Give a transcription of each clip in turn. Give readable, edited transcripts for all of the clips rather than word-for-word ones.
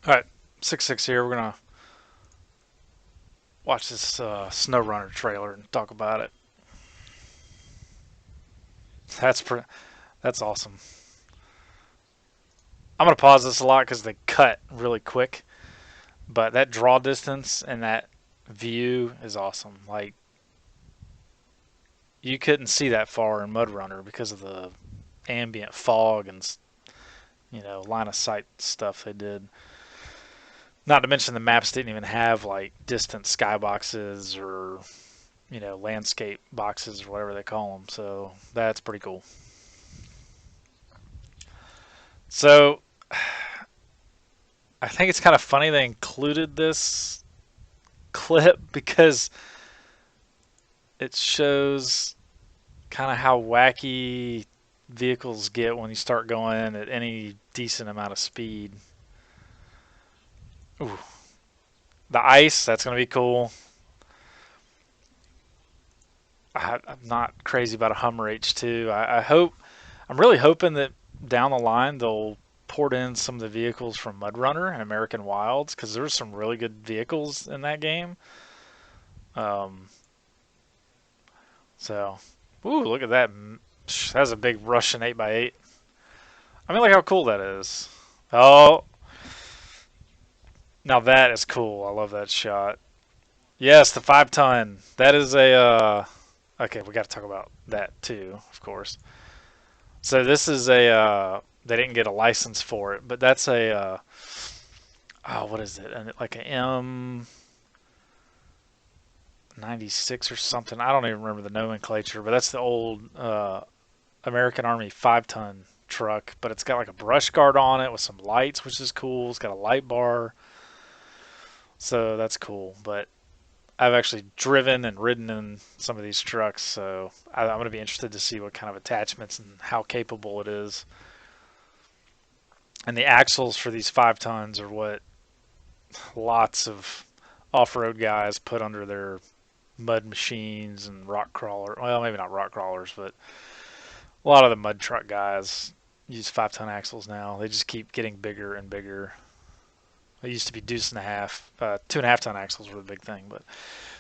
All right, 6-6 here. We're gonna watch this SnowRunner trailer and talk about it. That's that's awesome. I'm gonna pause this a lot because they cut really quick, but that draw distance and that view is awesome. Like you couldn't see that far in Mud Runner because of the ambient fog and line of sight stuff they did. Not to mention the maps didn't even have like distant skyboxes or landscape boxes or whatever they call them. So that's pretty cool. So I think it's kind of funny they included this clip because it shows kind of how wacky vehicles get when you start going at any decent amount of speed. Ooh, the ice, that's going to be cool. I'm not crazy about a Hummer H2. I'm really hoping that down the line they'll port in some of the vehicles from Mud Runner and American Wilds because there's some really good vehicles in that game. Um, so, ooh, look at that. That's a big Russian 8x8. I mean, look how cool that is. Oh, now that is cool. I love that shot. Yes, the 5 ton. That is a. Okay, we got to talk about that too, of course. So this is a. They didn't get a license for it, but that's a. Oh, what is it? Like an M96 or something. I don't even remember the nomenclature, but that's the old American Army 5 ton truck. But it's got like a brush guard on it with some lights, which is cool. It's got a light bar, so that's cool. But I've actually driven and ridden in some of these trucks, so I'm going to be interested to see what kind of attachments and how capable it is. And the axles for these 5 tons are what lots of off-road guys put under their mud machines and rock crawler. Well, maybe not rock crawlers, but a lot of the mud truck guys use 5 ton axles now. They just keep getting bigger and bigger. They used to be deuce and a half, 2.5 ton axles were the big thing, but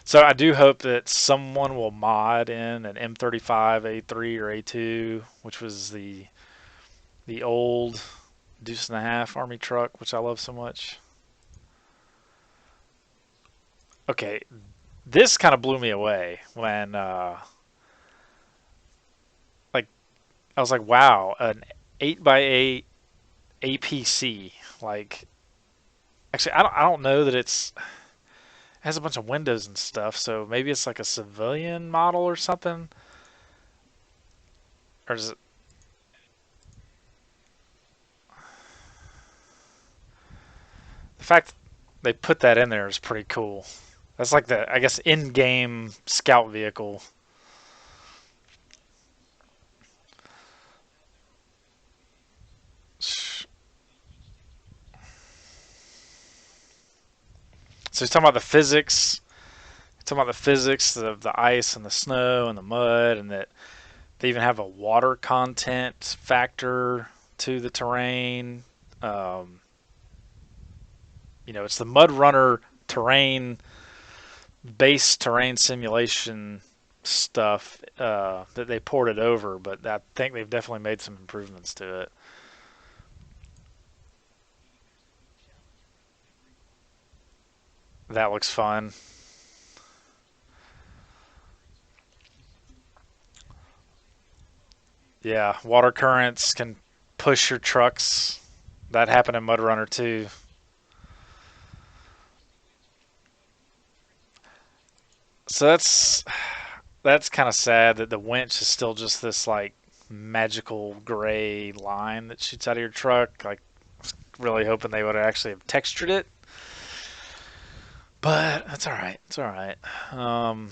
so I do hope that someone will mod in an M35 A3 or A2, which was the old deuce and a half army truck, which I love so much. Okay, this kind of blew me away when like I was like, wow, an 8x8 APC. Like, actually, I don't know that it has a bunch of windows and stuff, so maybe it's like a civilian model or something. Or is it the fact they put that in there is pretty cool. That's like the, I guess, in-game scout vehicle. So he's talking about the physics. He's talking about the physics of the ice and the snow and the mud, and that they even have a water content factor to the terrain. Um, it's the Mud Runner terrain, base terrain simulation stuff that they ported over, but I think they've definitely made some improvements to it. That looks fun. Yeah, water currents can push your trucks. That happened in Mud Runner too. So that's kind of sad that the winch is still just this like magical gray line that shoots out of your truck. Like, really hoping they would actually have textured it, but that's all right. It's all right. Um,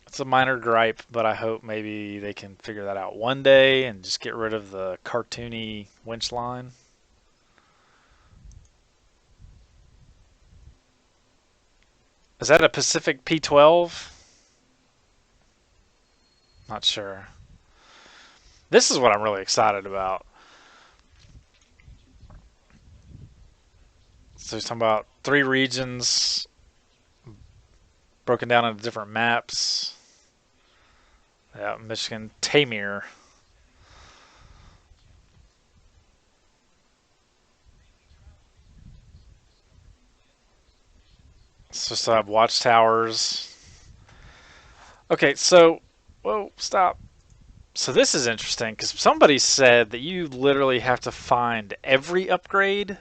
it's a minor gripe, but I hope maybe they can figure that out one day and just get rid of the cartoony winch line. Is that a Pacific P12? Not sure. This is what I'm really excited about. So he's talking about 3 regions broken down into different maps. Yeah, Michigan, Tamir. So still have watchtowers. Okay, so whoa, stop. So this is interesting because somebody said that you literally have to find every upgrade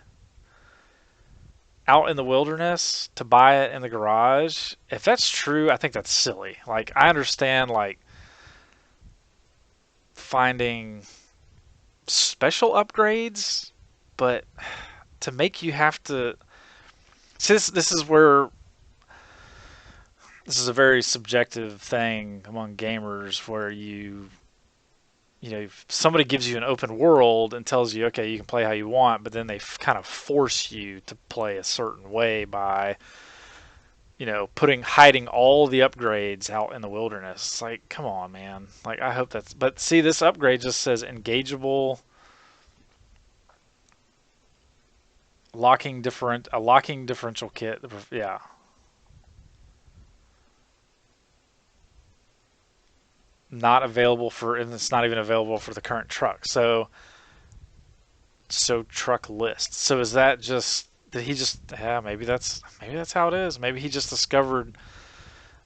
out in the wilderness to buy it in the garage. If that's true, I think that's silly. Like I understand like finding special upgrades, but to make you have to see this is where this is a very subjective thing among gamers where you know, if somebody gives you an open world and tells you, okay, you can play how you want, but then they kind of force you to play a certain way by, hiding all the upgrades out in the wilderness. It's like, come on, man. Like, I hope that's. But see, this upgrade just says engageable, a locking differential kit. Yeah, not available for, and it's not even available for the current truck. So truck list. So is that just did he just yeah, maybe that's how it is. Maybe he just discovered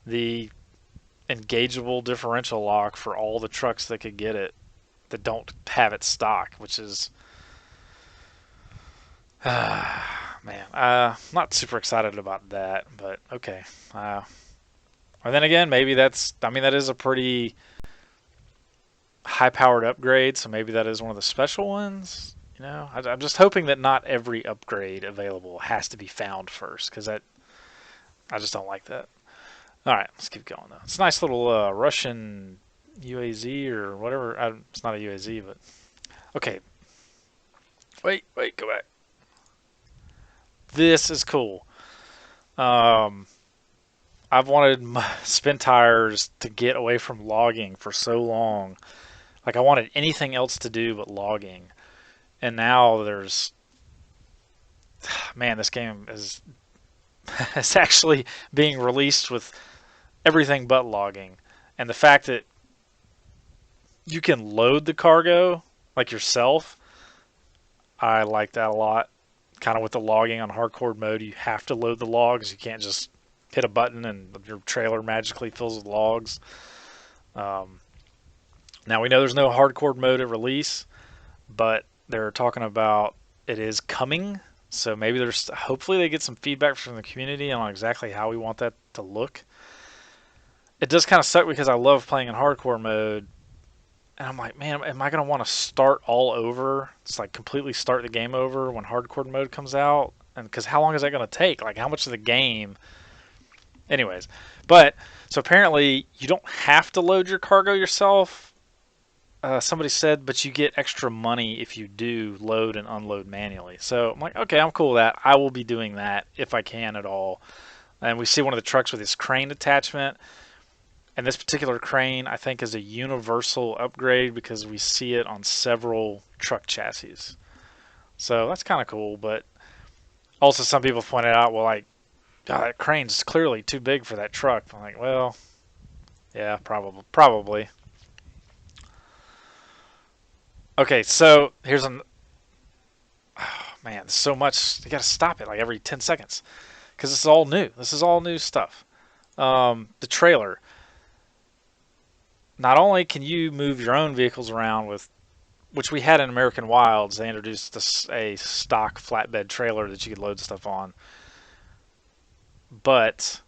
the engageable differential lock for all the trucks that could get it that don't have it stock, which is man, not super excited about that, but okay. Uh, or then again, maybe that is a pretty high powered upgrade, so maybe that is one of the special ones. I'm just hoping that not every upgrade available has to be found first, because I just don't like that. All right, let's keep going though. It's a nice little Russian UAZ or whatever. It's not a UAZ, but okay. Wait, go back. This is cool. Um, I've wanted my spin tires to get away from logging for so long. Like I wanted anything else to do but logging, and now there's man, this game is it's actually being released with everything but logging, and the fact that you can load the cargo like yourself, I like that a lot. Kind of with the logging on hardcore mode, you have to load the logs. You can't just hit a button and your trailer magically fills with logs. Um, Now we know there's no hardcore mode at release, but they're talking about it is coming. So maybe there's hopefully they get some feedback from the community on exactly how we want that to look. It does kind of suck because I love playing in hardcore mode, and I'm like, man, am I gonna want to start all over? It's like completely start the game over when hardcore mode comes out, and because how long is that gonna take? Like how much of the game? Anyways, but so apparently you don't have to load your cargo yourself. Somebody said, but you get extra money if you do load and unload manually. So I'm like, okay, I'm cool with that. I will be doing that if I can at all. And we see one of the trucks with this crane attachment. And this particular crane, I think, is a universal upgrade because we see it on several truck chassis. So that's kind of cool. But also, some people pointed out, well, like, God, that crane's clearly too big for that truck. I'm like, well, yeah, probably. Okay, so here's an oh, man, so much. You got to stop it like every 10 seconds because this is all new. This is all new stuff. The trailer. Not only can you move your own vehicles around with, which we had in American Wilds, they introduced a stock flatbed trailer that you could load stuff on. But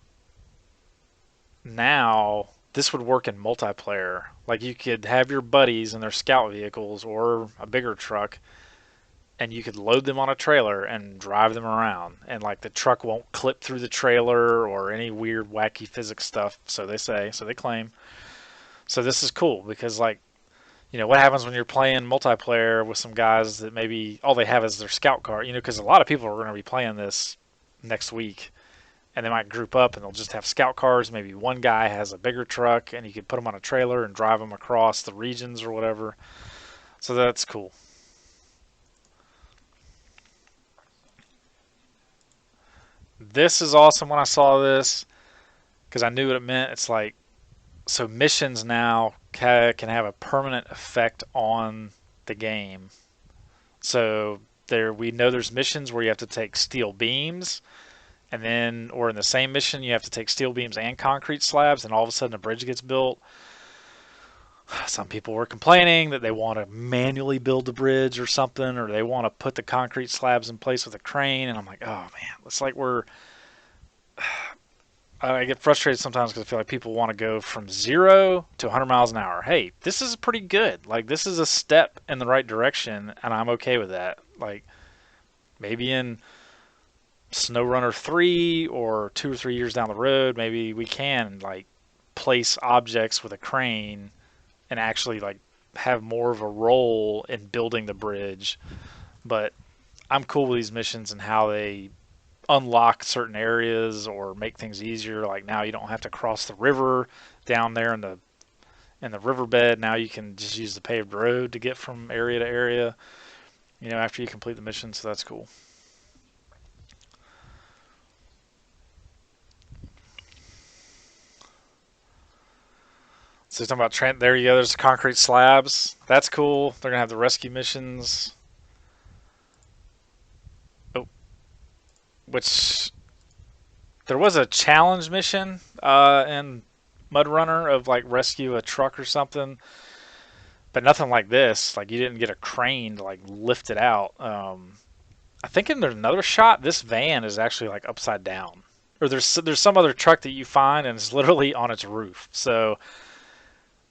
now this would work in multiplayer. Like you could have your buddies in their scout vehicles or a bigger truck, and you could load them on a trailer and drive them around, and like the truck won't clip through the trailer or any weird wacky physics stuff, so they say, so they claim. So this is cool because like, what happens when you're playing multiplayer with some guys that maybe all they have is their scout car, because a lot of people are going to be playing this next week, and they might group up and they'll just have scout cars. Maybe one guy has a bigger truck and you could put them on a trailer and drive them across the regions or whatever. So that's cool. This is awesome when I saw this because I knew what it meant. It's like, so missions now can have a permanent effect on the game. So there, we know there's missions where you have to take steel beams, and then, or in the same mission, you have to take steel beams and concrete slabs, and all of a sudden a bridge gets built. Some people were complaining that they want to manually build the bridge or something, or they want to put the concrete slabs in place with a crane. And I'm like, oh man, it's like I get frustrated sometimes because I feel like people want to go from 0 to 100 miles an hour. Hey, this is pretty good. Like, this is a step in the right direction, and I'm okay with that. Like, maybe in SnowRunner 3 or 2 or 3 years down the road, maybe we can, like, place objects with a crane and actually, like, have more of a role in building the bridge. But I'm cool with these missions and how they unlock certain areas or make things easier. Like now you don't have to cross the river down there in the riverbed. Now you can just use the paved road to get from area to area, after you complete the mission. So that's cool. So talking about there you go. There's concrete slabs. That's cool. They're gonna have the rescue missions. Oh, which there was a challenge mission in Mud Runner of like rescue a truck or something, but nothing like this. Like you didn't get a crane to like lift it out. I think in another shot, this van is actually like upside down, or there's some other truck that you find and it's literally on its roof. So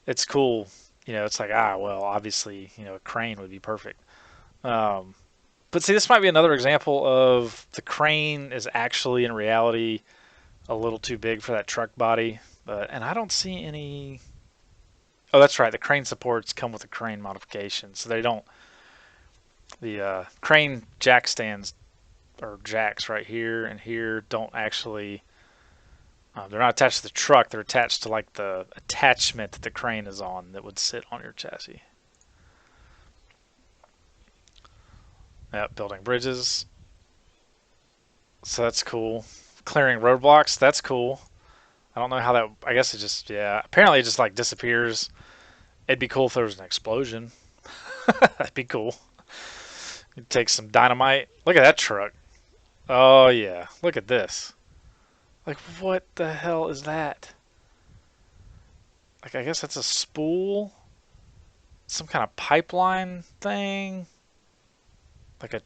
it's cool. It's like well, obviously, a crane would be perfect. Um, but see, this might be another example of the crane is actually in reality a little too big for that truck body. And I don't see any. Oh, that's right. The crane supports come with a crane modification, so they don't. The crane jack stands or jacks right here and here don't actually. They're not attached to the truck. They're attached to like the attachment that the crane is on that would sit on your chassis. Yep, building bridges. So that's cool. Clearing roadblocks. That's cool. I don't know how that. I guess it just yeah. Apparently it just like disappears. It'd be cool if there was an explosion. That'd be cool. You'd take some dynamite. Look at that truck. Oh yeah. Look at this. Like what the hell is that? Like I guess that's a spool. Some kind of pipeline thing. Like a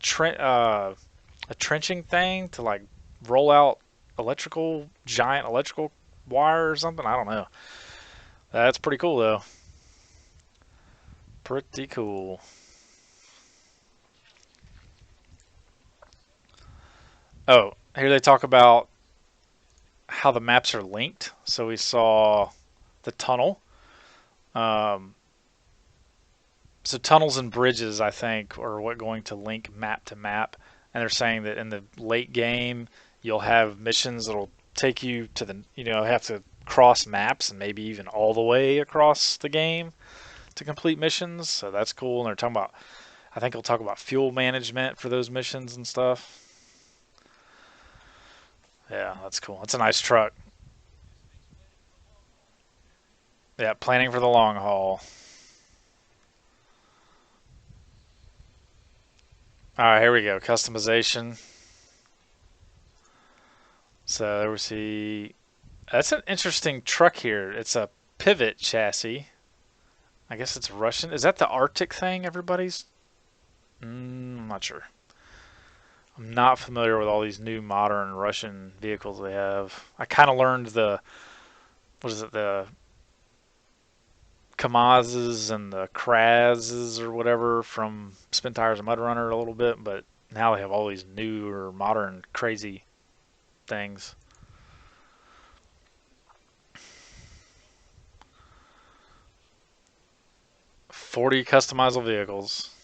trenching thing to like roll out giant electrical wire or something. I don't know. That's pretty cool though. Pretty cool. Oh, here they talk about how the maps are linked. So we saw the tunnel. Um, so tunnels and bridges, I think, are what going to link map to map. And they're saying that in the late game, you'll have missions that'll take you to have to cross maps and maybe even all the way across the game to complete missions. So that's cool. And they're talking about, I think we'll talk about fuel management for those missions and stuff. Yeah, that's cool. It's a nice truck. Yeah, planning for the long haul. All right, here we go. Customization. So there we see. That's an interesting truck here. It's a pivot chassis. I guess it's Russian. Is that the Arctic thing, everybody's? I'm not sure. I'm not familiar with all these new modern Russian vehicles they have. I kind of learned what is it, the Kamazes and the Krazes or whatever from Spin Tires and Mud Runner a little bit, but now they have all these new or modern crazy things. 40 customizable vehicles.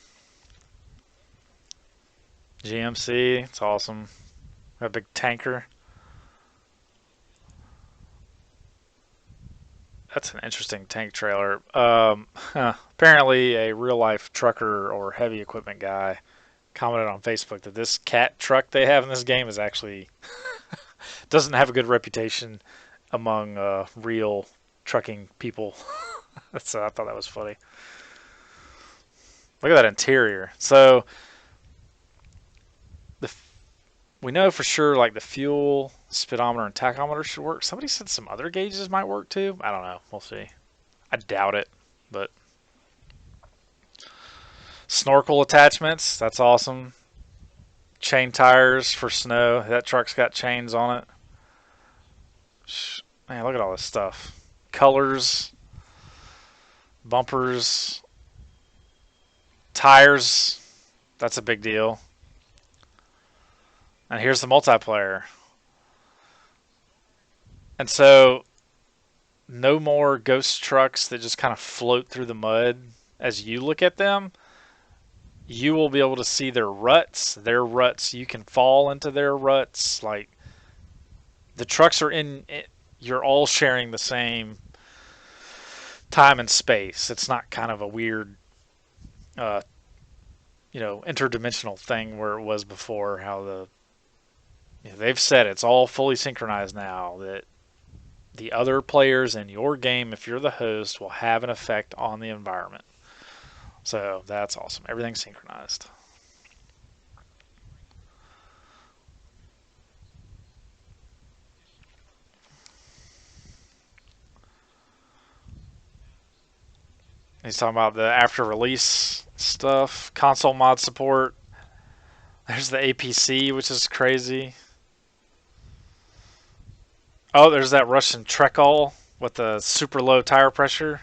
GMC, it's awesome. A big tanker. That's an interesting tank trailer. Apparently, a real life trucker or heavy equipment guy commented on Facebook that this cat truck they have in this game is actually doesn't have a good reputation among real trucking people. So I thought that was funny. Look at that interior. So the we know for sure like the fuel, speedometer, and tachometer should work. Somebody said some other gauges might work too. I don't know. We'll see. I doubt it, but snorkel attachments. That's awesome. Chain tires for snow. That truck's got chains on it. Man, look at all this stuff. Colors, bumpers, tires. That's a big deal. And here's the multiplayer. And so, no more ghost trucks that just kind of float through the mud as you look at them. You will be able to see their ruts. Their ruts, you can fall into their ruts. Like, the trucks are in, you're all sharing the same time and space. It's not kind of a weird, uh, interdimensional thing where it was before. How they've said it's all fully synchronized now. That the other players in your game, if you're the host, will have an effect on the environment. So that's awesome. Everything's synchronized. He's talking about the after release stuff, console mod support. There's the APC, which is crazy. Oh, there's that Russian Trekol with the super low tire pressure.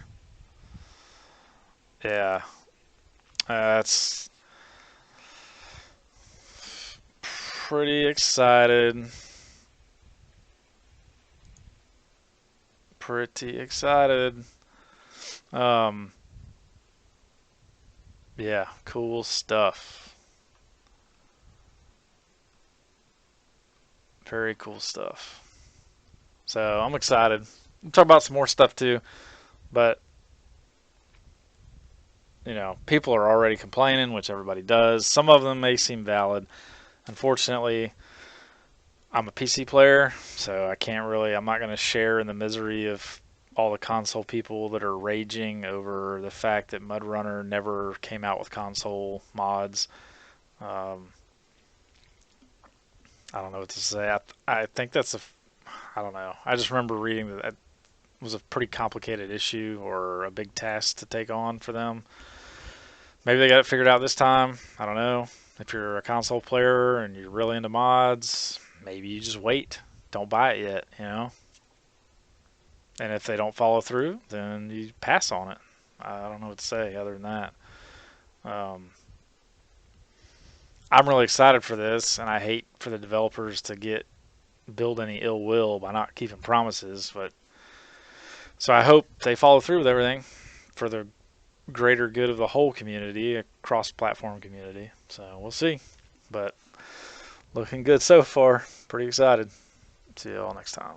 Yeah, that's pretty excited. Pretty excited. Um, yeah, cool stuff. Very cool stuff. So I'm excited. We'll talk about some more stuff too, but people are already complaining, which everybody does. Some of them may seem valid. Unfortunately, I'm a PC player, so I'm not going to share in the misery of all the console people that are raging over the fact that MudRunner never came out with console mods. Um, I don't know what to say. I think I don't know. I just remember reading that it was a pretty complicated issue or a big task to take on for them. Maybe they got it figured out this time. I don't know. If you're a console player and you're really into mods, maybe you just wait. Don't buy it yet. And if they don't follow through, then you pass on it. I don't know what to say other than that. Um, I'm really excited for this, and I hate for the developers to build any ill will by not keeping promises. But so I hope they follow through with everything for the greater good of the whole community, a cross-platform community. So we'll see. But looking good so far. Pretty excited. See you all next time.